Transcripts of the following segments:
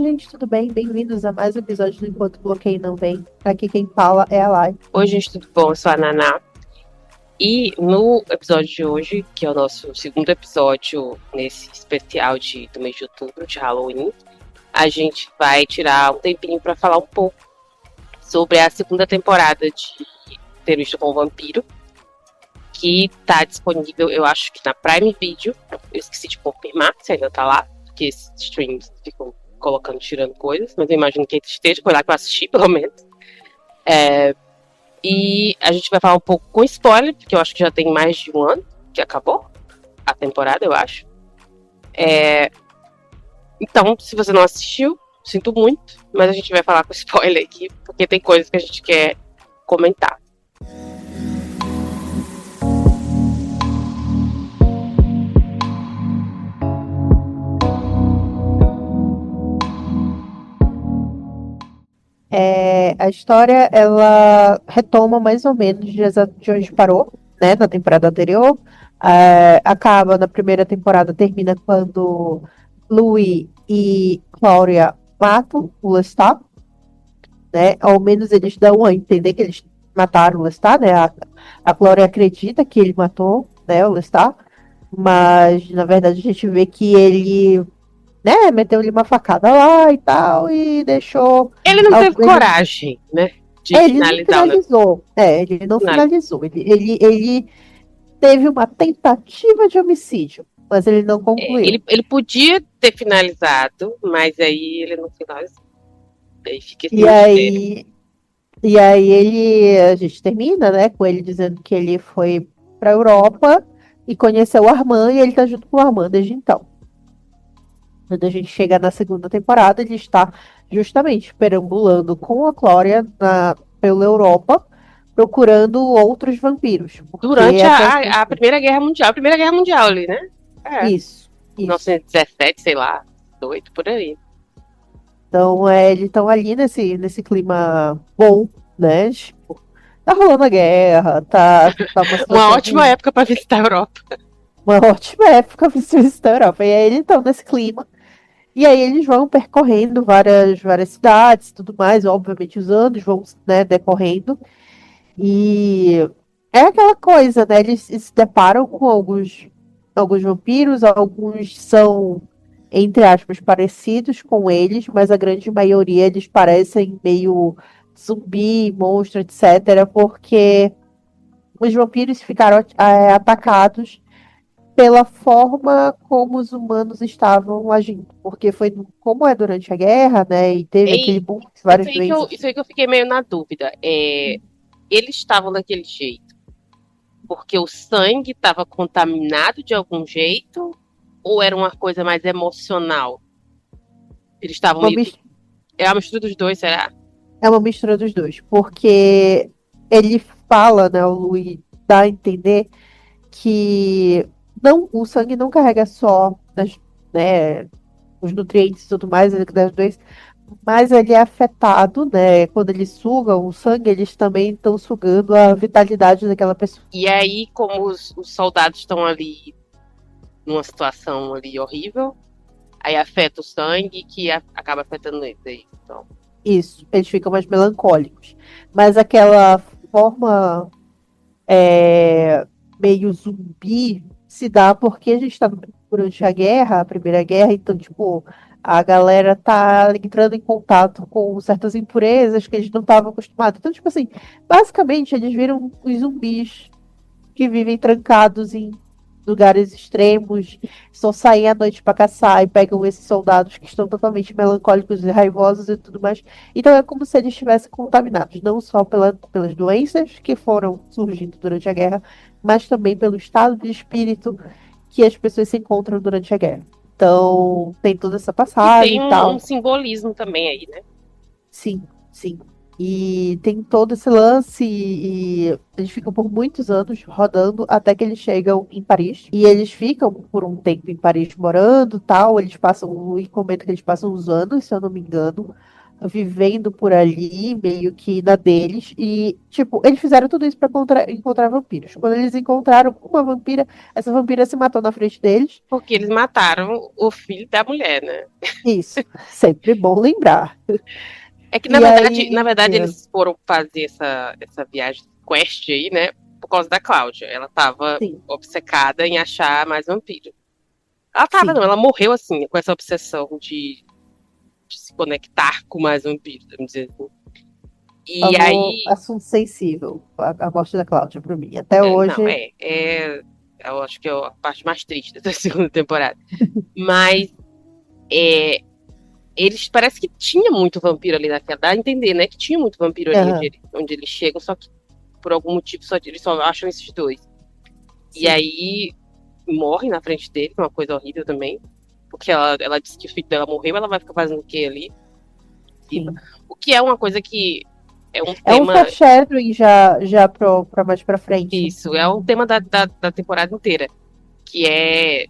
gente, tudo bem? Bem-vindos a mais um episódio do Enquanto o Bloqueio Não Vem. Aqui quem fala é a Lai. Oi, gente, tudo bom? Eu sou a Naná. E no episódio de hoje, que é o nosso segundo episódio nesse especial do mês de outubro, de Halloween, a gente vai tirar um tempinho para falar um pouco sobre a segunda temporada de Entrevista com o Vampiro, que está disponível, eu acho que na Prime Video. Eu esqueci de confirmar se ainda tá lá, porque esses streams ficam colocando, tirando coisas, mas eu imagino que esteja, foi lá que eu assisti, pelo menos. E a gente vai falar um pouco com spoiler, porque eu acho que já tem mais de um ano que acabou a temporada, eu acho. Então, se você não assistiu, sinto muito, mas a gente vai falar com spoiler aqui, porque tem coisas que a gente quer comentar. A história, ela retoma mais ou menos de onde parou, né, na temporada anterior. Acaba na primeira temporada, termina quando Louis e Gloria matam o Lestat, né? Ao menos eles dão a entender que eles mataram o Lestat, né? A Gloria acredita que ele matou, né, o Lestat, mas na verdade a gente vê que ele, né, meteu-lhe uma facada lá e tal, e deixou. Ele não teve coragem, né, de Ele não finalizar. finalizou. Ele não finalizou. Ele teve uma tentativa de homicídio, mas ele não concluiu. Ele podia ter finalizado, mas aí ele não finalizou. Aí fica esse E aí a gente termina, né, com ele dizendo que ele foi para a Europa e conheceu o Armand, e ele tá junto com o Armand desde então. Quando a gente chega na segunda temporada, ele está justamente perambulando com a Gloria pela Europa, procurando outros vampiros. Durante a Primeira Guerra Mundial. A Primeira Guerra Mundial ali, né? Isso. 1917, sei lá, 18, por aí. Então, eles estão ali nesse clima bom, né? Tipo, tá rolando a guerra, tá uma ótima época para visitar a Europa. Uma ótima época para visitar a Europa. E aí eles estão nesse clima. E aí eles vão percorrendo várias cidades e tudo mais. Obviamente os anos vão, né, decorrendo. E é aquela coisa, né? Eles se deparam com alguns vampiros, alguns são, entre aspas, parecidos com eles, mas a grande maioria eles parecem meio zumbi, monstro, etc., porque os vampiros ficaram atacados pela forma como os humanos estavam agindo, porque foi como é durante a guerra, né, e teve aquele boom de várias doenças. Isso aí que eu fiquei meio na dúvida. Eles estavam daquele jeito porque o sangue estava contaminado de algum jeito, ou era uma coisa mais emocional? Eles estavam É uma mistura dos dois, será? É uma mistura dos dois, porque ele fala, né, o Louis dá a entender que o sangue não carrega só né, os nutrientes e tudo mais das doenças, mas ele é afetado, né? Quando eles sugam o sangue, eles também estão sugando a vitalidade daquela pessoa. E aí, como os soldados estão ali numa situação ali horrível, aí afeta o sangue que acaba afetando eles. Então. Isso, eles ficam mais melancólicos. Mas aquela forma meio zumbi se dá porque a gente está durante a guerra, a Primeira Guerra, então, tipo, a galera tá entrando em contato com certas impurezas que eles não estavam acostumados. Então, tipo assim, basicamente eles viram os zumbis que vivem trancados em lugares extremos, só saem à noite para caçar e pegam esses soldados que estão totalmente melancólicos e raivosos e tudo mais. Então é como se eles estivessem contaminados, não só pelas doenças que foram surgindo durante a guerra, mas também pelo estado de espírito que as pessoas se encontram durante a guerra. Então, tem toda essa passagem e tal. Tem um simbolismo também aí, né? Sim, sim. E tem todo esse lance e eles ficam por muitos anos rodando até que eles chegam em Paris. E eles ficam por um tempo em Paris morando, tal. Eles passam, e comento que eles passam uns anos, se eu não me engano, vivendo por ali, meio que na deles. E, tipo, eles fizeram tudo isso pra encontrar vampiros. Quando eles encontraram uma vampira, essa vampira se matou na frente deles. Porque eles mataram o filho da mulher, né? Isso, sempre bom lembrar. É que, E na aí, verdade, eles foram fazer essa viagem, quest aí, né? Por causa da Cláudia. Ela tava sim, obcecada em achar mais vampiro. Ela tava, não, sim. ela morreu assim, com essa obsessão de se conectar com mais vampiros, vamos dizer assim. E Falou aí. assunto sensível, a morte da Cláudia pra mim. Até Não, hoje, eu acho que é a parte mais triste dessa segunda temporada. Mas é, eles parece que tinha muito vampiro ali naquela. Dá a entender, né? Que tinha muito vampiro ali aham, onde eles chegam, só que por algum motivo eles só acham esses dois. E sim, aí morre na frente dele, uma coisa horrível também. Porque ela disse que o filho dela morreu, ela vai ficar fazendo o quê ali? Viva. sim. O que é uma coisa que é um É um tema. foreshadowing já pra mais pra frente. Isso, é um tema da temporada inteira. Que é.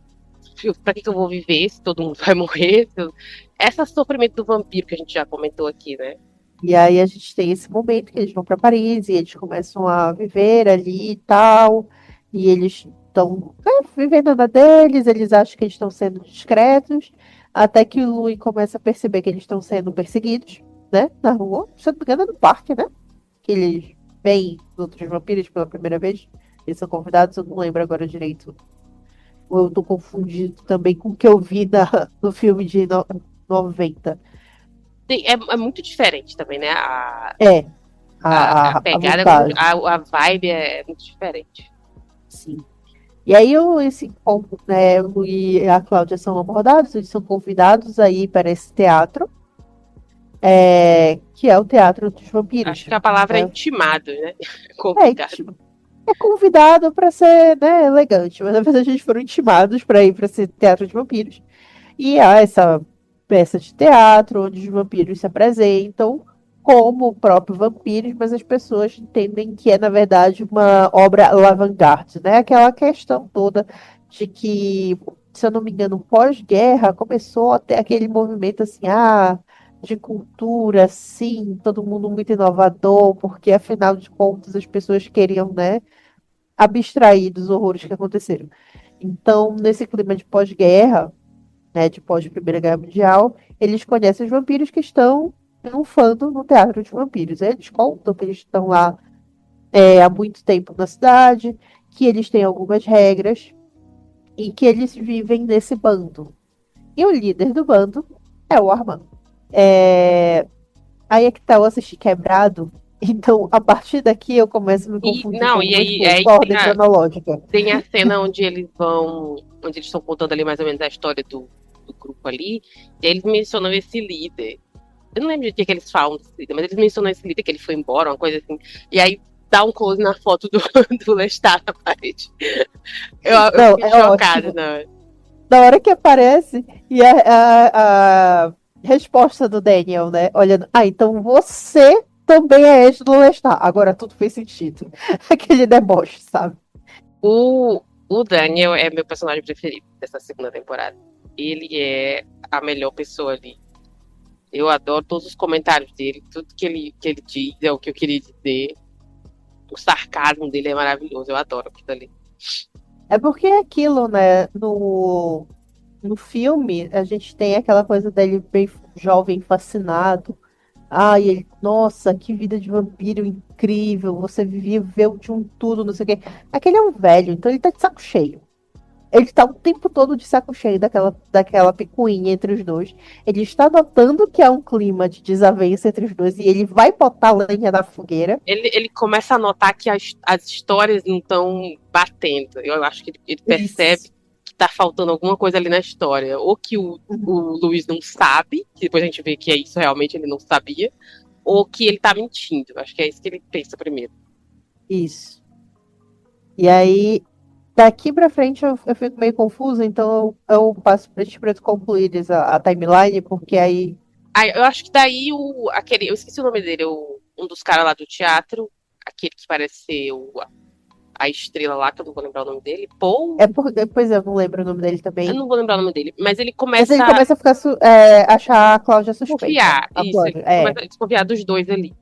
Pra que eu vou viver se todo mundo vai morrer? Esse sofrimento do vampiro que a gente já comentou aqui, né? E aí a gente tem esse momento que eles vão para Paris e eles começam a viver ali e tal. E eles estão vivendo na deles, eles acham que eles estão sendo discretos, até que o Louis começa a perceber que eles estão sendo perseguidos, né? Na rua. Se eu não me engano, é no parque, né? Que eles veem os outros vampiros pela primeira vez. Eles são convidados, eu não lembro agora direito. Ou eu tô confundido também com o que eu vi no filme de 90. É muito diferente também, né? É, A a pegada, montagem. a vibe é muito diferente. Sim. E aí esse encontro, né, o e a Cláudia são abordados, eles são convidados aí para esse teatro, que é o Teatro dos Acho Vampiros. que a palavra é Né? intimado, né? É, Convidado. tipo, é convidado para ser, né, elegante, mas na verdade eles foram intimados para ir para esse Teatro de Vampiros. E há essa peça de teatro onde os vampiros se apresentam como o próprio vampiros, mas as pessoas entendem que é, na verdade, uma obra avant-garde, né? Aquela questão toda de que, se eu não me engano, pós-guerra começou a ter aquele movimento assim, de cultura, sim, todo mundo muito inovador, porque afinal de contas as pessoas queriam, né, abstrair dos horrores que aconteceram. Então, nesse clima de pós-guerra, né, de pós-Primeira Guerra Mundial, eles conhecem os vampiros que estão triunfando no teatro de vampiros. Eles contam que eles estão lá há muito tempo na cidade, que eles têm algumas regras e que eles vivem nesse bando. E o líder do bando é o Armand. É... Aí é que tá, eu assisti quebrado, então a partir daqui eu começo a me E confundir com não, e algumas aí, coisas, com a ordem cronológica. tem a cena onde eles vão, onde eles estão contando ali mais ou menos a história do grupo ali, e aí eles mencionam esse líder. Eu não lembro de que eles falam desse líder, mas eles mencionam esse líder que ele foi embora, uma coisa assim. E aí dá um close na foto do Lestat na parede. Eu Não, fiquei é chocada, ótimo. não. Na hora que aparece e a resposta do Daniel, né? Olhando, então você também é ex do Lestat. Agora tudo fez sentido. Aquele deboche, sabe? O Daniel é meu personagem preferido dessa segunda temporada. Ele é a melhor pessoa ali. Eu adoro todos os comentários dele, tudo que ele diz é o que eu queria dizer. O sarcasmo dele é maravilhoso, eu adoro aquilo ali. É porque é aquilo, né? No filme, a gente tem aquela coisa dele bem jovem, fascinado. Ai, ele, nossa, que vida de vampiro incrível. Você viveu de um tudo, não sei o quê. Aquele é um velho, então ele tá de saco cheio. Ele está o tempo todo de saco cheio daquela picuinha entre os dois. Ele está notando que há um clima de desavença entre os dois e ele vai botar lenha na fogueira. Ele começa a notar que as histórias não estão batendo. Eu acho que ele percebe Isso. que tá faltando alguma coisa ali na história. Ou que o Luiz não sabe, que depois a gente vê que é isso realmente ele não sabia, ou que ele tá mentindo. Acho que é isso que ele pensa primeiro. Isso. E aí, daqui pra frente eu fico meio confusa, então eu passo pra ti pra tu concluires a timeline, porque aí. Ah, eu acho que daí eu esqueci o nome dele, um dos caras lá do teatro, aquele que parece ser a estrela lá, que eu não vou lembrar o nome dele, Paul. Depois eu não lembro o nome dele Eu também. não vou lembrar o nome dele, mas ele Mas ele começa a começa a ficar achar a Cláudia suspeita. desconfiar. A Isso, Cláudia, ele começa a desconfiar dos dois ali.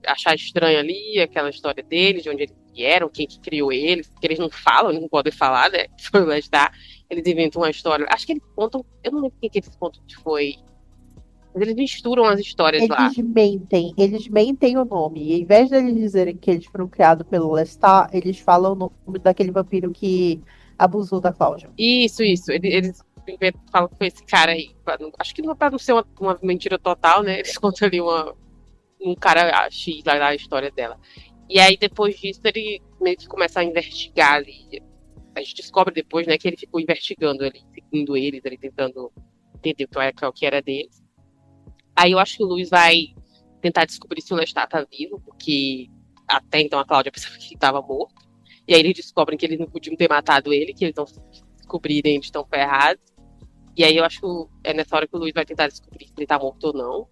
Achar estranho ali aquela história deles, de onde eles vieram, quem que criou eles, que eles não falam, eles não podem falar, né? Foi lá está. Eles inventam uma história. Acho que eles contam. Eu não lembro quem que eles contam que foi. Mas eles misturam as histórias lá. Eles mentem o nome. E ao invés deles dizerem que eles foram criados pelo Lestat, eles falam o nome daquele vampiro que abusou da Cláudia. Isso. Eles falam que foi esse cara aí. Acho que não, pra não ser uma mentira total, né? Eles contam ali um cara X lá na história dela. E aí, depois disso, ele meio que começa a investigar ali. A gente descobre depois, né, que ele ficou investigando ali, seguindo eles, ele tentando entender o que era deles. Aí eu acho que o Luiz vai tentar descobrir se o Lestat tá vivo, porque até então a Cláudia pensava que ele estava morto. E aí eles descobrem que eles não podiam ter matado ele, que eles não descobrirem, eles estão ferrados. E aí eu acho que é nessa hora que o Luiz vai tentar descobrir se ele tá morto ou não.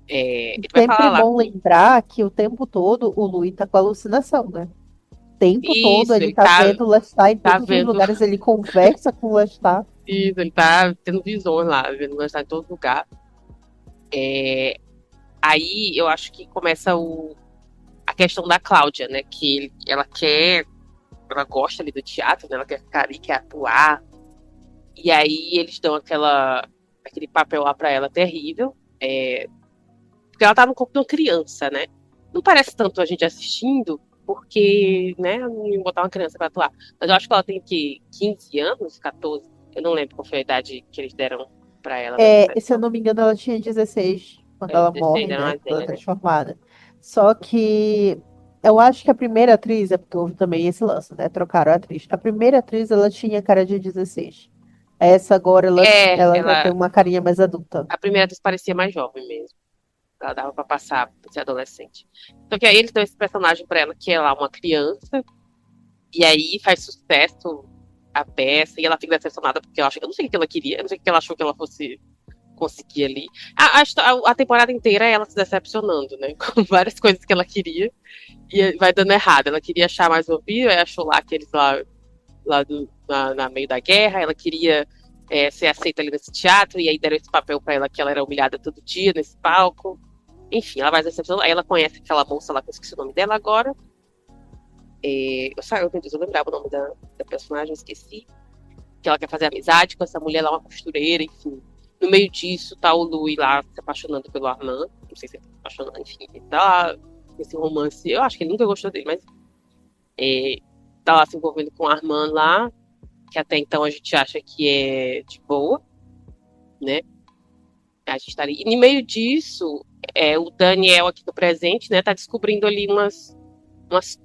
Ele vai Sempre falar lá. bom lembrar que o tempo todo o Louis tá com alucinação, né? O tempo todo ele tá vendo o Lestat em todos os lugares, ele conversa com o Lestat. Isso, ele tá tendo visões lá, vendo o Lestat em todo lugar. Aí eu acho que começa a questão da Cláudia, né? Que ela gosta ali do teatro, né? Ela quer ficar ali, quer atuar. E aí eles dão aquele papel lá pra ela terrível. Porque ela tá no corpo de uma criança, né? Não parece tanto a gente assistindo, porque, né, não ia botar uma criança pra atuar. Mas eu acho que ela tem que 15 anos, 14. Eu não lembro qual foi a idade que eles deram pra ela. Se eu não me engano, ela tinha 16 quando ela 16, morre, era né? mais Quando ela velha, é né? transformada. Só que eu acho que a primeira atriz, é porque houve também esse lance, né? Trocaram a atriz. A primeira atriz, ela tinha cara de 16. Essa agora, ela já tem uma carinha mais adulta. A primeira atriz parecia mais jovem mesmo. Ela dava pra passar por ser adolescente. Então que aí eles dão esse personagem pra ela, que é lá uma criança, e aí faz sucesso a peça, e ela fica decepcionada, porque eu não sei o que ela queria, eu não sei o que ela achou que ela fosse conseguir ali. A temporada inteira é ela se decepcionando, né? Com várias coisas que ela queria, e vai dando errado. Ela queria achar mais vampiro, aí achou lá aqueles lá na meio da guerra, ela queria ser aceita ali nesse teatro, e aí deram esse papel pra ela que ela era humilhada todo dia nesse palco. Enfim, ela vai decepcionando. Aí ela conhece aquela moça lá, que eu esqueci o nome dela agora. Meu Deus, eu lembrava o nome da personagem, esqueci. Que ela quer fazer amizade com essa mulher lá, uma costureira, enfim. No meio disso, tá o Louis lá se apaixonando pelo Armand. Não sei se ele tá apaixonando, enfim. Ele tá lá nesse romance. Eu acho que ele nunca gostou dele, mas tá lá se envolvendo com o Armand lá, que até então a gente acha que é de boa, né? A gente tá ali. E no meio disso, o Daniel aqui do presente, né, tá descobrindo ali umas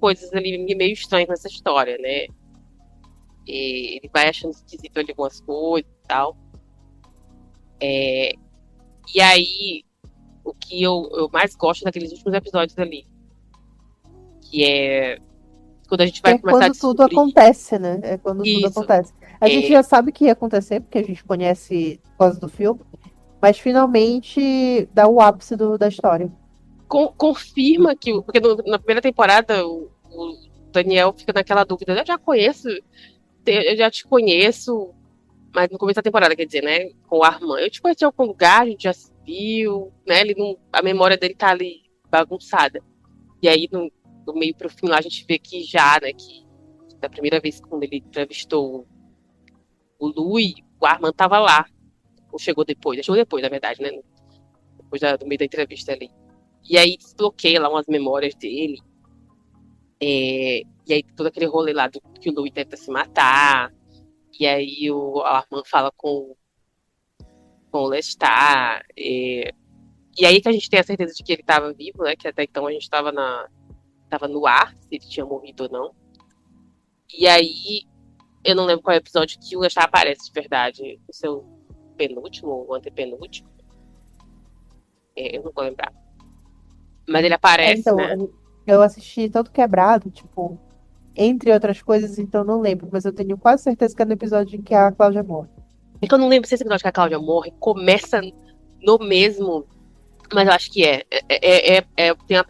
coisas ali meio estranhas nessa história, né? Ele vai achando esquisito ali algumas coisas e tal. E aí, o que eu mais gosto daqueles últimos episódios ali, que é quando a gente vai começar a descobrir. Quando tudo acontece, né? É quando Isso. tudo acontece. A gente já sabe o que ia acontecer, porque a gente conhece por causa do filme, mas finalmente dá o ápice da história. Confirma que. Porque na primeira temporada o Daniel fica naquela dúvida: eu já te conheço, mas no começo da temporada, quer dizer, né? Com o Armand. Eu te conheci em algum lugar, a gente já se viu, né? A memória dele tá ali bagunçada. E aí, do meio pro fim lá, a gente vê que já, né? Que da primeira vez quando ele entrevistou o Louis, o Armand tava lá. Ou chegou depois, na verdade, né? Depois do meio da entrevista ali. E aí desbloqueia lá umas memórias dele. E aí todo aquele rolê lá que o Louis tenta se matar. E aí o Armand fala com o Lestat. E aí que a gente tem a certeza de que ele estava vivo, né? Que até então a gente tava no ar, se ele tinha morrido ou não. E aí, eu não lembro qual é o episódio que o Lestat aparece de verdade. O seu penúltimo ou antepenúltimo. Eu não vou lembrar. Mas ele aparece, né? Eu assisti todo quebrado, tipo, entre outras coisas, então não lembro, mas eu tenho quase certeza que é no episódio em que a Cláudia morre. É que eu não lembro se esse episódio que a Cláudia morre começa no mesmo, mas eu acho que tem a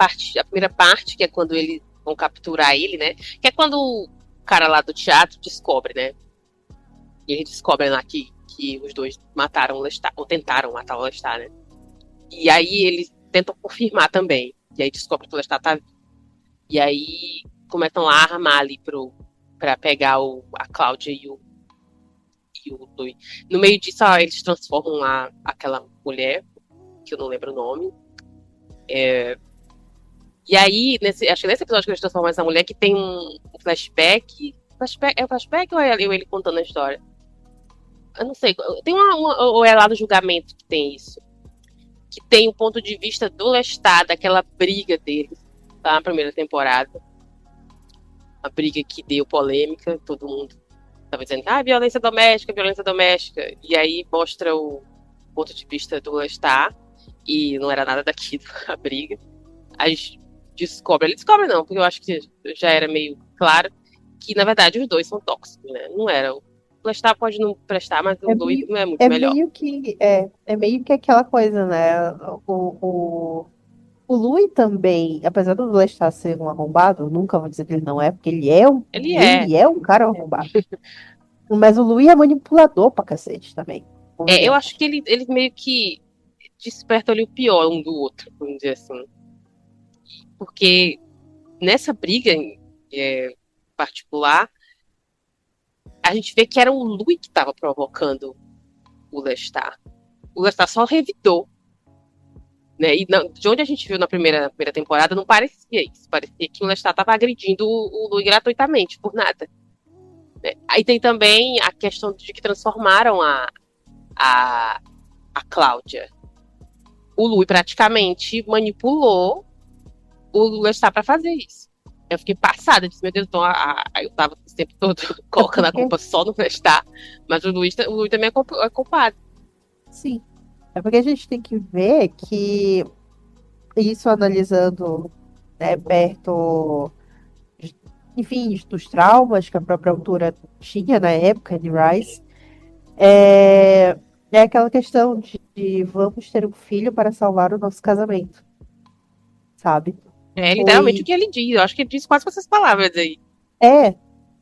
primeira parte, que é quando ele vão capturar ele, né? Que é quando o cara lá do teatro descobre, né? E eles descobrem lá que os dois mataram o Lestat, ou tentaram matar o Lestat, né? E aí eles tentam confirmar também. E aí descobrem que o Lestat tá vivo. E aí começam a armar ali pra pegar a Cláudia e o Louis. No meio disso, eles transformam aquela mulher, que eu não lembro o nome. E aí, acho que nesse episódio que eles transformam essa mulher, que tem um flashback. É um flashback ou é ele contando a história? Eu não sei. Tem ou é lá no julgamento que tem isso? Que tem o ponto de vista do Lestat, daquela briga deles, tá? Na primeira temporada. A briga que deu polêmica, todo mundo tava dizendo, violência doméstica, violência doméstica. E aí mostra o ponto de vista do Lestat, e não era nada daquilo, a briga. Aí ele descobre não, porque eu acho que já era meio claro que, na verdade, os dois são tóxicos, né? Não era. O Lestat pode não prestar, mas o Louis não é muito melhor. Meio que aquela coisa, né? O Louis também, apesar do Lestat ser um arrombado, nunca vou dizer que ele não é, porque ele é um cara arrombado. Mas o Louis é manipulador pra cacete também. Eu acho que ele meio que desperta ali o pior um do outro, vamos dizer assim. Porque nessa briga particular, a gente vê que era o Louis que estava provocando o Lestat. O Lestat só revidou. Né? E de onde a gente viu na primeira temporada, não parecia isso. Parecia que o Lestat estava agredindo o Louis gratuitamente, por nada. Né? Aí tem também a questão de que transformaram a Cláudia. O Louis praticamente manipulou o Lestat para fazer isso. Eu fiquei passada, disse, meu Deus, então eu tava o tempo todo colocando a culpa só no Lestat, mas o Louis também é culpado. Sim. É porque a gente tem que ver que isso analisando, né, perto, enfim, dos traumas que a própria autora tinha na época de Rice, é aquela questão de vamos ter um filho para salvar o nosso casamento, sabe? É literalmente o que ele diz. Eu acho que ele diz quase com essas palavras aí.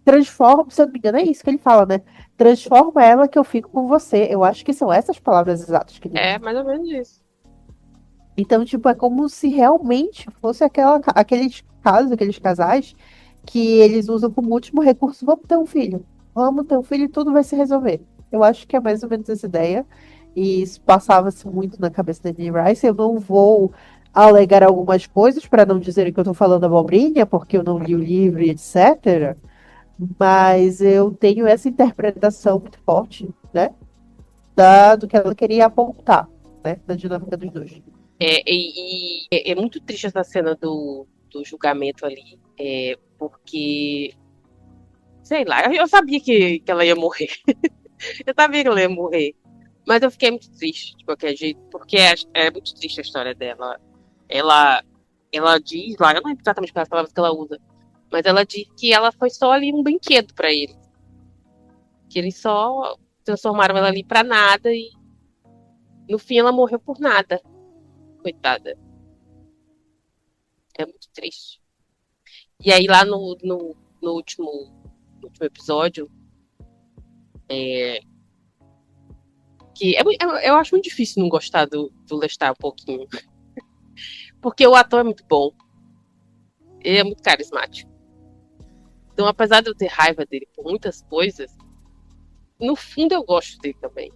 Transforma, se eu não me engano, é isso que ele fala, né? Transforma ela que eu fico com você. Eu acho que são essas palavras exatas que ele diz. Mais ou menos isso. Então, tipo, é como se realmente fosse aqueles casos, aqueles casais que eles usam como último recurso, vamos ter um filho. Vamos ter um filho e tudo vai se resolver. Eu acho que é mais ou menos essa ideia. E isso passava-se muito na cabeça da Anne Rice. Eu não vou alegar algumas coisas para não dizerem que eu estou falando abobrinha, porque eu não li o livro e etc. Mas eu tenho essa interpretação muito forte, né? Do que ela queria apontar, né? Da dinâmica dos dois. É muito triste essa cena do julgamento ali, porque, sei lá, eu sabia que ela ia morrer. Eu sabia que ela ia morrer. Mas eu fiquei muito triste de qualquer jeito, porque é muito triste a história dela. Ela diz lá, eu não lembro exatamente quais palavras que ela usa, mas ela diz que ela foi só ali um brinquedo pra ele. Que eles só transformaram ela ali pra nada e no fim ela morreu por nada. Coitada. É muito triste. E aí lá no último episódio, que eu acho muito difícil não gostar do Lestat um pouquinho. Porque o ator é muito bom. Ele é muito carismático. Então, apesar de eu ter raiva dele por muitas coisas, no fundo eu gosto dele também.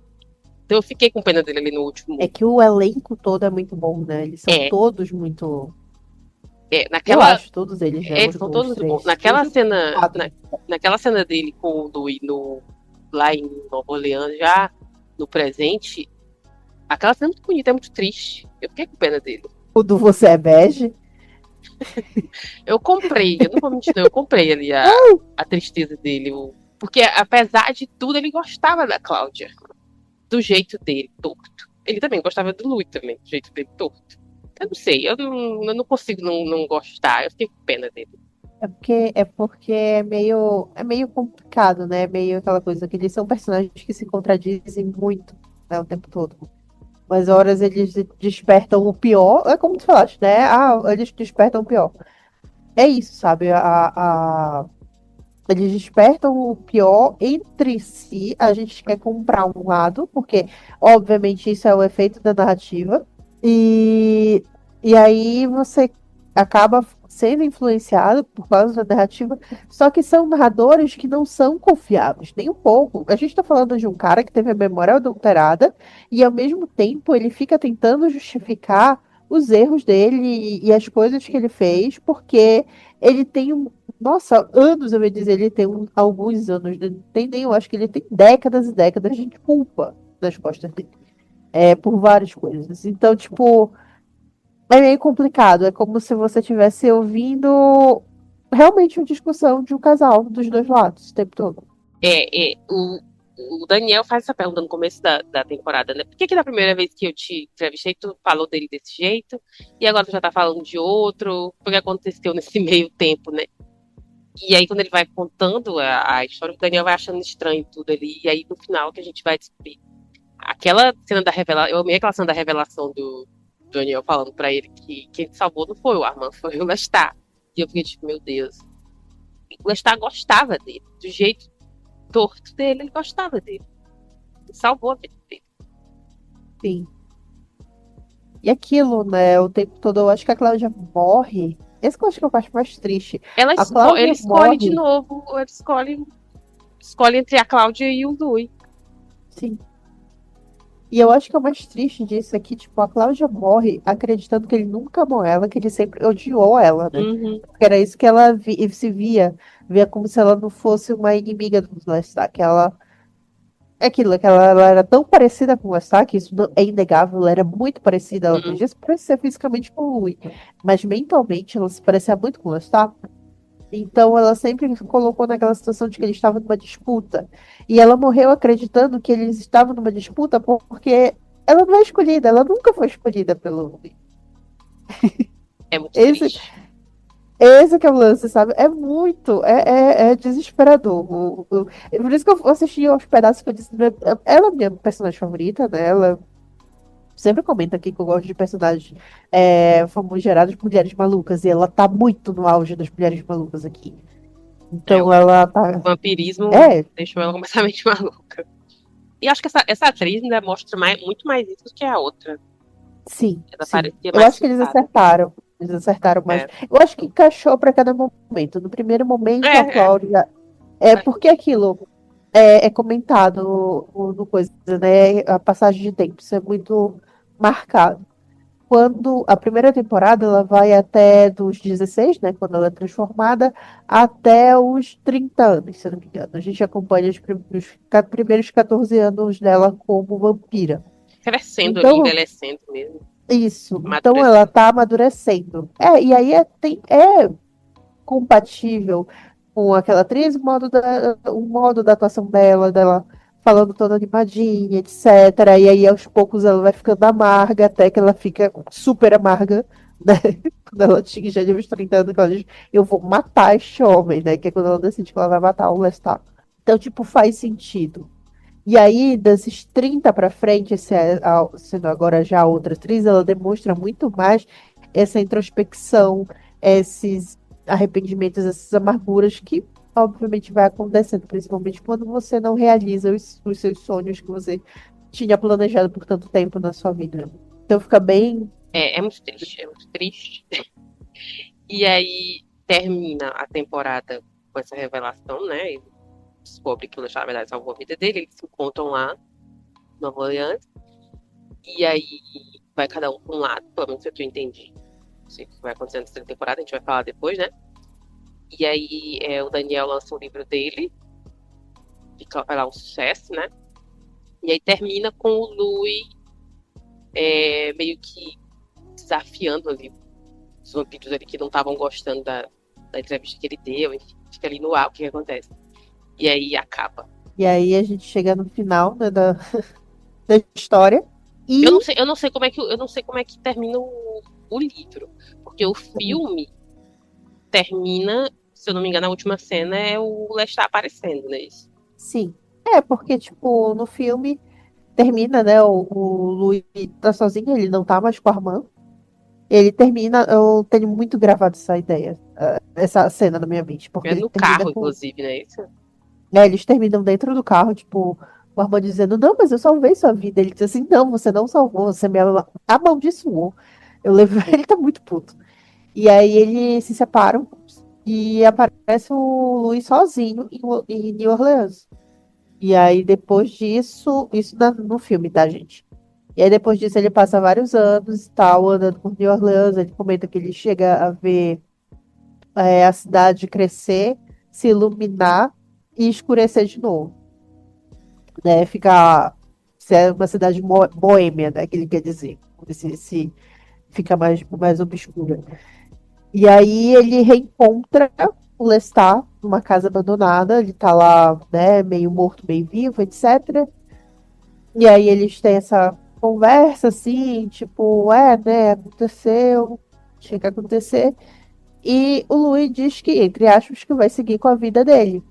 Então eu fiquei com pena dele ali no último. É que o elenco todo é muito bom, né? Eles são todos muito. Eu acho todos eles, né? Eles são todos muito bons. Naquela cena dele com o Louis lá em Nova Orleans, já no presente, aquela cena é muito bonita, é muito triste. Eu fiquei com pena dele. O do Você é Bege? Eu comprei, eu não vou mentir, não, eu comprei ali a tristeza dele. Porque, apesar de tudo, ele gostava da Cláudia. Do jeito dele, torto. Ele também gostava do Louis também, do jeito dele, torto. Eu não sei, eu não consigo não gostar. Eu fiquei com pena dele. É porque é meio complicado, né? Meio aquela coisa que eles são personagens que se contradizem muito, né, o tempo todo. Mas horas eles despertam o pior. É como tu falaste, né? Eles despertam o pior. é isso, sabe? Eles despertam o pior entre si. A gente quer comprar um lado, porque, obviamente, isso é o efeito da narrativa. E, e aí você acaba sendo influenciado por causa da narrativa. Só que são narradores que não são confiáveis, nem um pouco. A gente está falando de um cara que teve a memória adulterada e, ao mesmo tempo, ele fica tentando justificar os erros dele e as coisas que ele fez, porque ele tem nossa, anos, eu ia dizer, ele tem alguns anos, não tem nem, eu acho que ele tem décadas e décadas de culpa nas costas dele, por várias coisas. Então, tipo, é meio complicado, é como se você estivesse ouvindo realmente uma discussão de um casal dos dois lados o tempo todo. O Daniel faz essa pergunta no começo da temporada, né? Por que na primeira vez que eu te entrevistei, tu falou dele desse jeito, e agora tu já tá falando de outro? O que aconteceu nesse meio tempo, né? E aí, quando ele vai contando a história, o Daniel vai achando estranho tudo ali, e aí no final que a gente vai descobrir. Aquela cena da revelação, eu amei aquela cena da revelação do Daniel falando pra ele que quem salvou não foi o Armand, foi o Lestat. E eu fiquei tipo, meu Deus. O Lestat gostava dele, do jeito torto dele, ele gostava dele. Ele salvou a vida dele. Sim. E aquilo, né, o tempo todo, eu acho que a Cláudia morre. Esse que eu acho que é a parte mais triste. A Ele Cláudia escolhe de morre. novo, ou ele escolhe entre a Cláudia e o Louis. Sim. E eu acho que é o mais triste disso é que, tipo, a Cláudia morre acreditando que ele nunca amou ela, que ele sempre odiou ela, né? Uhum. Porque era isso que ela se via como se ela não fosse uma inimiga do Lestat, que ela é aquilo, que ela era tão parecida com o Lestat, que isso é inegável, ela era muito parecida, ela Uhum. podia se parecer fisicamente com o Louis, mas mentalmente ela se parecia muito com o Lestat. Então ela sempre se colocou naquela situação de que eles estavam numa disputa. E ela morreu acreditando que eles estavam numa disputa porque ela não é escolhida, ela nunca foi escolhida pelo. É muito Esse, triste. esse que é o lance, sabe? É muito, é desesperador. É por isso que eu assisti aos pedaços que eu disse. Ela é minha personagem favorita, né? Ela sempre comenta aqui que eu gosto de personagens famigerados por mulheres malucas. E ela tá muito no auge das mulheres malucas aqui. É, Então ela tá. vampirismo É, deixou ela completamente maluca. E acho que essa atriz ainda mostra muito mais isso do que a outra. sim, Ela sim. parecia Eu mais acho que eles surtada. acertaram. Eles acertaram mais. É, Eu acho que encaixou para cada momento. No primeiro momento, a é, Cláudia. faz Porque sentido. aquilo é comentado no coisa, né? A passagem de tempo. Isso é muito marcado. Quando a primeira temporada ela vai até dos 16, né? Quando ela é transformada, até os 30 anos, se eu não me engano. A gente acompanha os primeiros 14 anos dela como vampira. Crescendo ali, Então, envelhecendo mesmo, isso. Então ela amadurecendo. tá amadurecendo. E aí é compatível com aquela atriz, o modo da atuação dela falando toda animadinha, etc. E aí aos poucos ela vai ficando amarga, até que ela fica super amarga, né? Quando ela tinha já de uns 30 anos, que ela diz, eu vou matar este homem, né? Que é quando ela decide que ela vai matar o Lestat. Então, tipo, faz sentido. E aí, desses 30 para frente, sendo agora já outra atriz, ela demonstra muito mais essa introspecção, esses arrependimentos, essas amarguras que, obviamente, vai acontecendo, principalmente quando você não realiza os seus sonhos que você tinha planejado por tanto tempo na sua vida. Então fica bem. É muito triste, é muito triste. E aí termina a temporada com essa revelação, né? Ele descobre que o Lechado, na verdade, salvou a vida dele. Eles se encontram lá, em Nova Orleans. E aí vai cada um para um lado, pelo menos que eu entendi. Não sei o que vai acontecer nessa temporada, a gente vai falar depois, né? E aí o Daniel lança o livro dele, fica vai lá um sucesso, né? E aí termina com o Louis meio que desafiando ali os vampiros ali que não estavam gostando da entrevista que ele deu, enfim, fica ali no ar o que acontece. E aí acaba. E aí a gente chega no final, né, da história. Eu não E sei, eu não sei como é que termina o livro, porque o filme termina, se eu não me engano, a última cena é o Lestat aparecendo, né? Isso. sim. Porque, tipo, no filme termina, né? O Louis tá sozinho, ele não tá mais com a irmã. Ele termina, eu tenho muito gravado essa ideia, essa cena na minha mente, porque É ele no termina carro, com. inclusive, né? Isso. Eles terminam dentro do carro, tipo, o Armando dizendo, não, mas eu salvei sua vida. Ele diz assim, não, você não salvou, você me amaldiçoou. Eu lembro, ele tá muito puto. E aí eles se separam e aparece o Luiz sozinho em New Orleans. E aí depois disso, isso no filme, tá, gente? E aí depois disso ele passa vários anos e tal, andando por New Orleans. Ele comenta que ele chega a ver a cidade crescer, se iluminar e escurecer de novo, né? Ficar se é uma cidade boêmia, né? Que ele quer dizer. Se fica mais obscura. E aí ele reencontra o Lestat numa casa abandonada. Ele tá lá, né? Meio morto, meio vivo, etc. E aí eles têm essa conversa assim, tipo, né? Aconteceu, tinha que acontecer. E o Louis diz que, entre aspas, que vai seguir com a vida dele.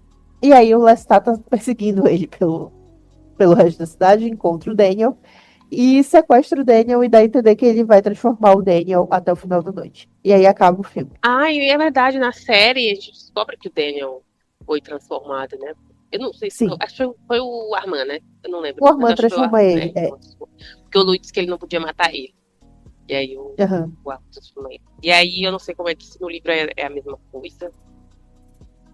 E aí o Lestat tá perseguindo ele pelo resto da cidade, encontra o Daniel e sequestra o Daniel e dá a entender que ele vai transformar o Daniel até o final da noite. E aí acaba o filme. Ah, e é verdade, na série a gente descobre que o Daniel foi transformado, né? Eu não sei se Sim, acho que foi o Armand, né? Eu não lembro, o mas Armand acho que foi o transforma Armand, ele. né? Porque o Luiz disse que ele não podia matar ele. E aí Aham. o Armand transforma ele. E aí eu não sei como é que se no livro é a mesma coisa.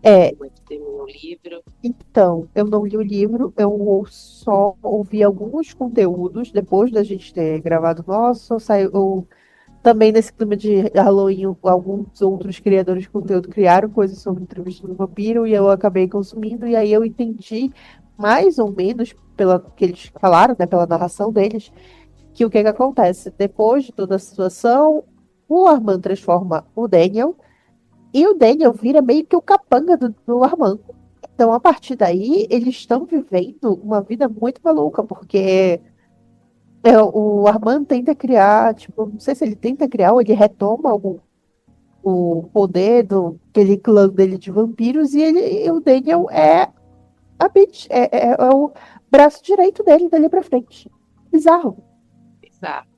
É, Como é que termina o livro. então, eu não li o livro, eu só ouvi alguns conteúdos depois da gente ter gravado nosso, saiu também nesse clima de Halloween, alguns outros criadores de conteúdo criaram coisas sobre entrevista do vampiro e eu acabei consumindo, e aí eu entendi mais ou menos pela que eles falaram, né, pela narração deles, que o que que acontece? Depois de toda a situação, o Armand transforma o Daniel e o Daniel vira meio que o capanga do Armand. Então, a partir daí, eles estão vivendo uma vida muito maluca, porque o Armand tenta criar, tipo, não sei se ele tenta criar ou ele retoma o poder do aquele clã dele de vampiros e o Daniel é o braço direito dele dali pra frente. Bizarro. Exato.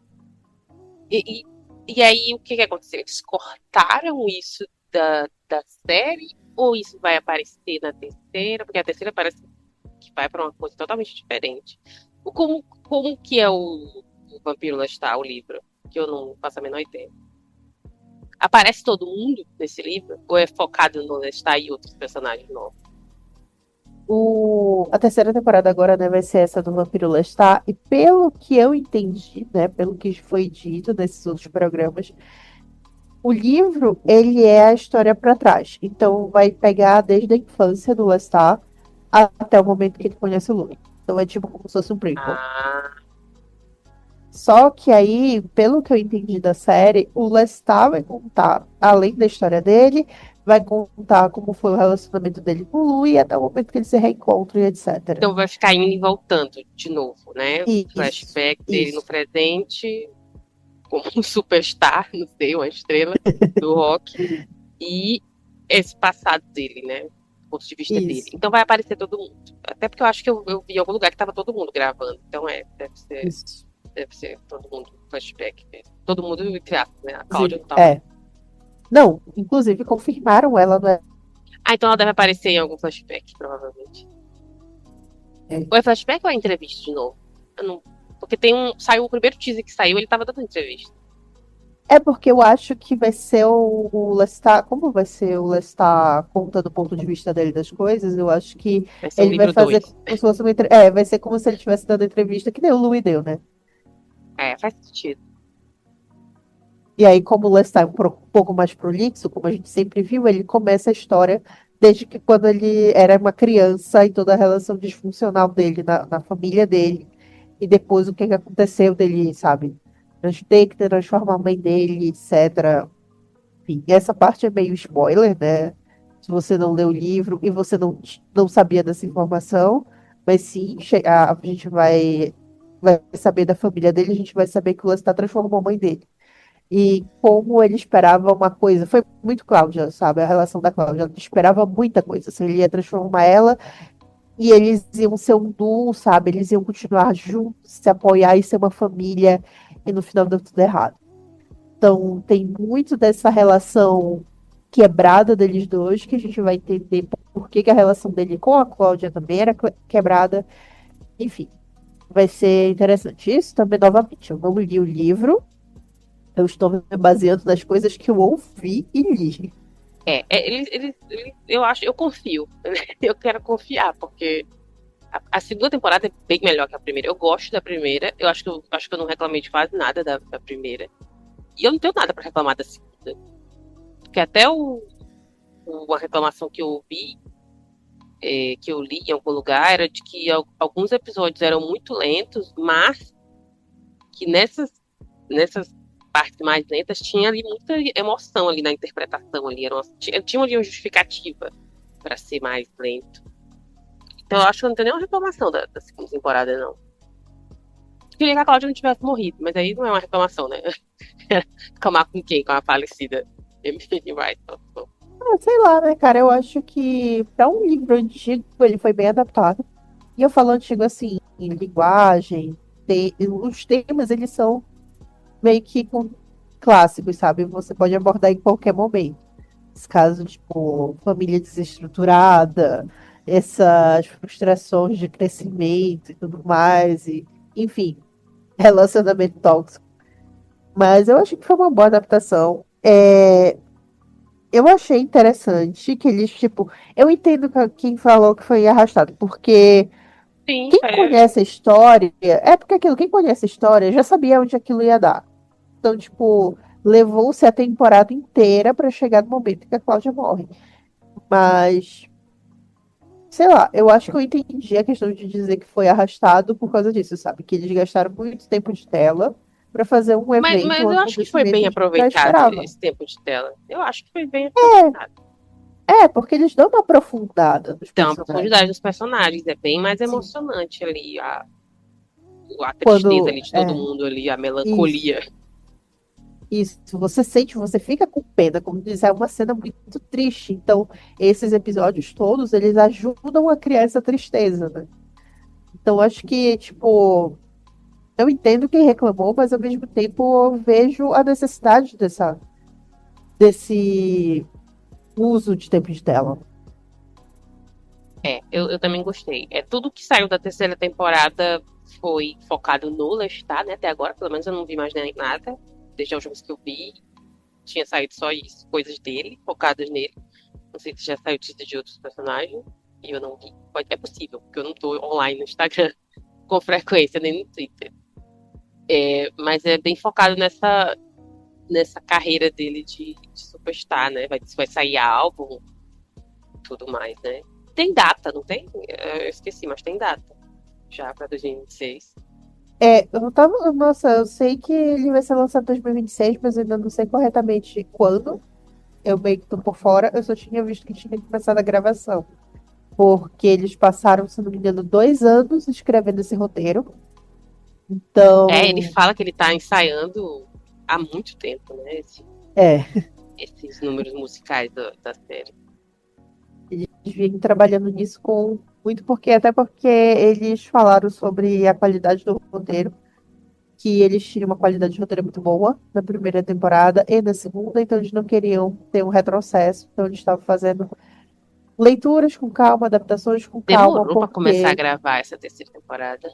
E, e, e aí o que que aconteceu? Eles cortaram isso da série ou isso vai aparecer na terceira? Porque a terceira parece que vai para uma coisa totalmente diferente. Como que é o Vampiro Lestat, o livro? Que eu não faço a menor ideia. Aparece todo mundo nesse livro? Ou é focado no Lestat e outros personagens novos? A terceira temporada agora, né, vai ser essa do Vampiro Lestat, e pelo que eu entendi, né, pelo que foi dito nesses outros programas, o livro, ele é a história para trás. Então, vai pegar desde a infância do Lestat até o momento que ele conhece o Louis. Então, é tipo como se fosse um prequel. Ah, Só que aí, pelo que eu entendi da série, o Lestat vai contar, além da história dele, vai contar como foi o relacionamento dele com o Louis até o momento que eles se reencontram e etc. então vai ficar indo e voltando de novo, né? Isso, Flashback dele no isso, presente, como um superstar, não sei, uma estrela do rock. E esse passado dele, né? Do ponto de vista dele. isso, Então vai aparecer todo mundo. Até porque eu acho que eu vi em algum lugar que tava todo mundo gravando. Então isso. deve ser todo mundo flashback mesmo. Todo mundo, entre aspas, né? A Cláudia Inclusive, não tava. Não, inclusive confirmaram ela no. Ah, então ela deve aparecer em algum flashback, provavelmente. Ou é flashback ou é entrevista de novo? Eu não... Porque tem um. Saiu o primeiro teaser que saiu, ele tava dando entrevista. É porque eu acho que vai ser o Lestat, como vai ser o Lestat contando o ponto de vista dele das coisas, eu acho que Vai ser o ele vai livro fazer 2. como se fosse vai ser como se ele estivesse dando entrevista, que nem o Louis deu, né? É, faz sentido. E aí, como o Lestat é um pouco mais prolixo, como a gente sempre viu, ele começa a história desde que quando ele era uma criança e toda a relação disfuncional dele na família dele. E depois o que que aconteceu dele, sabe? Ter que transformar a mãe dele, etc. Enfim, essa parte é meio spoiler, né? Se você não leu o livro e você não sabia dessa informação, mas sim, a gente vai saber da família dele, a gente vai saber que o Lestat transformou a mãe dele. E como ele esperava uma coisa, foi muito Cláudia, sabe? A relação da Cláudia, ela esperava muita coisa, assim, ele ia transformar ela e eles iam ser um duo, sabe? Eles iam continuar juntos, se apoiar e ser uma família, e no final deu tudo errado. Então, tem muito dessa relação quebrada deles dois, que a gente vai entender por que que a relação dele com a Cláudia também era quebrada. Enfim, vai ser interessante. Isso também, novamente, eu não li o livro, eu estou me baseando nas coisas que eu ouvi e li. Eu acho, eu confio. Eu quero confiar, porque a segunda temporada é bem melhor que a primeira. Eu gosto da primeira. Eu acho que eu não reclamei de quase nada da primeira. E eu não tenho nada pra reclamar da segunda. Porque até uma reclamação que eu ouvi, que eu li em algum lugar, era de que alguns episódios eram muito lentos, mas que nessas partes mais lentas tinha ali muita emoção ali na interpretação ali. Tinha ali uma justificativa pra ser mais lento. Então eu acho que eu não tenho nenhuma reclamação da segunda temporada, não. Queria que a Cláudia não tivesse morrido, mas aí não é uma reclamação, né? Reclamar com quem? Com a falecida Emily White. Ah, sei lá, né, cara? Eu acho que para um livro antigo, ele foi bem adaptado. E eu falo antigo assim, em linguagem, os temas, eles são meio que clássicos, sabe? Você pode abordar em qualquer momento. Esse caso, tipo, família desestruturada, essas frustrações de crescimento e tudo mais, e, enfim, relacionamento tóxico. Mas eu acho que foi uma boa adaptação. Eu achei interessante que eles, tipo, eu entendo quem falou que foi arrastado, porque Sim, quem conhece a história, é porque aquilo, quem conhece a história já sabia onde aquilo ia dar. Então, tipo, levou-se a temporada inteira pra chegar no momento que a Cláudia morre. Mas, sei lá, eu acho que eu entendi a questão de dizer que foi arrastado por causa disso, sabe? Que eles gastaram muito tempo de tela pra fazer um evento, mas um eu acho que foi acontecimento bem que a gente já aproveitado esperava. esse tempo de tela. Eu acho que foi bem aproveitado. Porque eles dão uma aprofundada nos Então, a personagens. profundidade dos personagens é bem mais Sim. emocionante ali, a tristeza Quando. ali de todo mundo ali, a Isso. melancolia. Isso, você sente, você fica com pena, como diz, é uma cena muito triste. Então, esses episódios todos, eles ajudam a criar essa tristeza, né? Então, acho que, tipo, eu entendo quem reclamou, mas ao mesmo tempo eu vejo a necessidade desse uso de tempo de tela. Eu também gostei. Tudo que saiu da terceira temporada foi focado no Lestat, né? Até agora, pelo menos eu não vi mais nem nada. Desde a última vez que eu vi, tinha saído só isso, coisas dele, focadas nele. Não sei se já saiu teaser de outros personagens. E eu não vi. É possível, porque eu não tô online no Instagram com frequência, nem no Twitter. Mas é bem focado nessa carreira dele de superstar, né? Vai sair álbum, tudo mais, né? Tem data, não tem? Eu esqueci, mas tem data. Já pra 2026. Eu tava, nossa, eu sei que ele vai ser lançado em 2026, mas eu ainda não sei corretamente quando. Eu meio que tô por fora, eu só tinha visto que tinha começado a gravação. Porque eles passaram, se não me engano, 2 anos escrevendo esse roteiro. Ele Então, fala que ele tá ensaiando há muito tempo, né? é, Esses números musicais da série. eles vêm trabalhando nisso com muito até porque eles falaram sobre a qualidade do roteiro, que eles tinham uma qualidade de roteiro muito boa na primeira temporada e na segunda, então eles não queriam ter um retrocesso, então eles estavam fazendo leituras com calma, adaptações com calma, Demorou pra começar a porque gravar essa terceira temporada.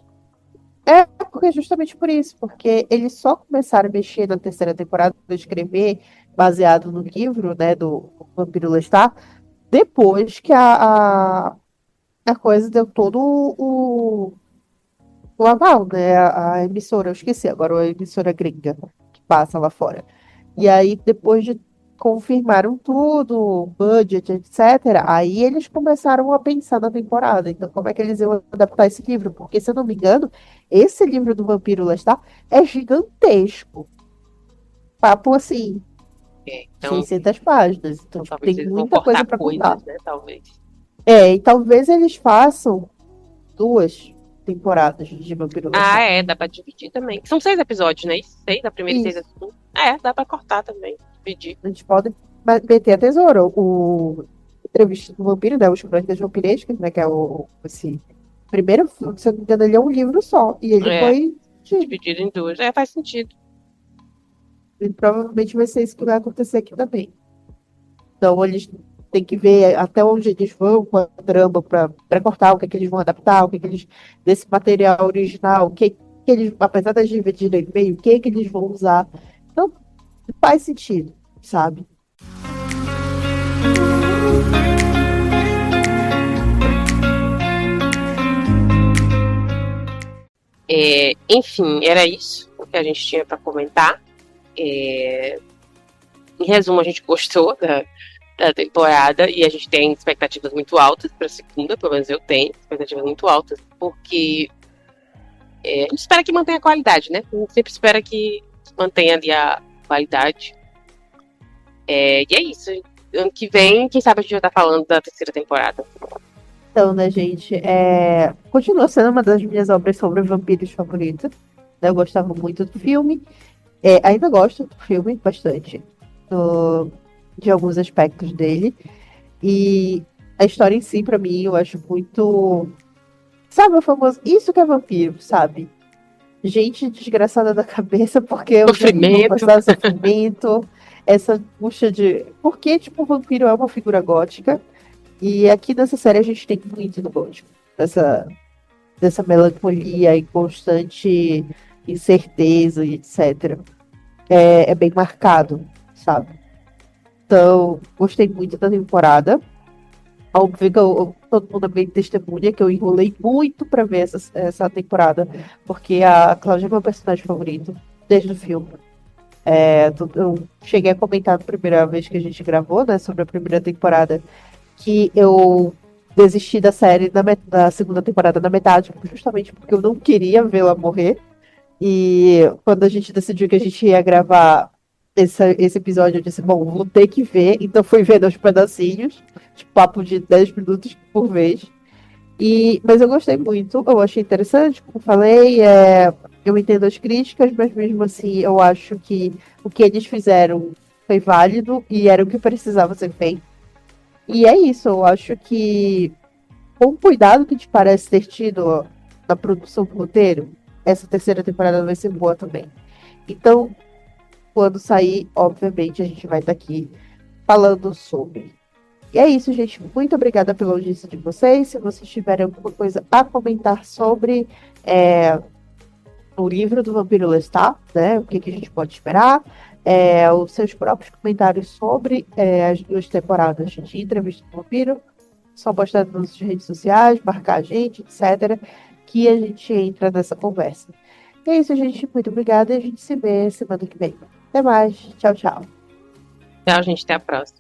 porque justamente por isso, porque eles só começaram a mexer na terceira temporada, a escrever baseado no livro, né, do Vampiro Lestat, depois que a coisa deu todo o aval, né, a emissora, eu esqueci agora, a emissora gringa que passa lá fora. E aí, depois de confirmaram tudo, budget, etc., aí eles começaram a pensar na temporada. Então, como é que eles iam adaptar esse livro? Porque, se eu não me engano, esse livro do Vampiro Lestat é gigantesco. Papo assim, Então, 600 páginas. Então, tipo, talvez tem eles vão muita coisa cortar para contar. coisas, né? Talvez. E talvez eles façam 2 temporadas de Vampiro Lestat. Dá pra dividir também. São 6 episódios, né? 6 da primeira e 6 da Isso. segunda. Dá pra cortar também. Dividir. A gente pode meter a tesoura. O Entrevista do Vampiro, né? Os Crônicas Vampirescas, né? Que é esse primeiro, se eu não me engano, ele é um livro só. E ele É, foi. dividido em duas. Faz sentido. E provavelmente vai ser isso que vai acontecer aqui também. Então, eles têm que ver até onde eles vão com a trama para cortar, o que é que eles vão adaptar, o que é que eles, desse material original, que eles, apesar de dividirem em meio, o que é que eles vão usar. Então, faz sentido, sabe? Enfim, era isso que a gente tinha para comentar. Em resumo, a gente gostou da temporada e a gente tem expectativas muito altas para a segunda, pelo menos eu tenho expectativas muito altas, porque a gente espera que mantenha a qualidade, né? A gente sempre espera que mantenha ali a qualidade. E é isso. Ano que vem, quem sabe a gente vai estar falando da terceira temporada. Então, né, gente, continua sendo uma das minhas obras sobre vampiros favoritas. Né? Eu gostava muito do filme. Ainda gosto do filme bastante, de alguns aspectos dele. E a história em si, pra mim, eu acho muito. Sabe o famoso. Isso que é vampiro, sabe? Gente desgraçada da cabeça porque os vampiros vão Sofrimento. passar sofrimento, essa angústia de. Porque, tipo, o vampiro é uma figura gótica. E aqui nessa série a gente tem muito do gótico. Dessa melancolia e constante incerteza e etc. É bem marcado, sabe? Então, gostei muito da temporada. Óbvio que todo mundo é bem testemunha que eu enrolei muito pra ver essa temporada, porque a Cláudia é meu personagem favorito desde o filme. Eu cheguei a comentar na primeira vez que a gente gravou, né, sobre a primeira temporada, que eu desisti da série da segunda temporada na metade, justamente porque eu não queria vê-la morrer. E quando a gente decidiu que a gente ia gravar esse episódio, eu disse, bom, vou ter que ver. Então fui vendo aos pedacinhos, tipo, papo de 10 minutos por vez. Mas eu gostei muito, eu achei interessante, como falei, eu entendo as críticas, mas mesmo assim eu acho que o que eles fizeram foi válido e era o que precisava ser feito. E é isso, eu acho que com o cuidado que te parece ter tido na produção do roteiro, essa terceira temporada vai ser boa também. Então, quando sair, obviamente, a gente vai estar aqui falando sobre. E é isso, gente. Muito obrigada pela audiência de vocês. Se vocês tiverem alguma coisa a comentar sobre o livro do Vampiro Lestat, né? O que a gente pode esperar. Os seus próprios comentários sobre as duas temporadas de Entrevista do Vampiro. Só postar nas nossas redes sociais, marcar a gente, etc. Que a gente entra nessa conversa. É isso, gente. Muito obrigada e a gente se vê semana que vem. Até mais. Tchau, tchau. Tchau, gente. Até a próxima.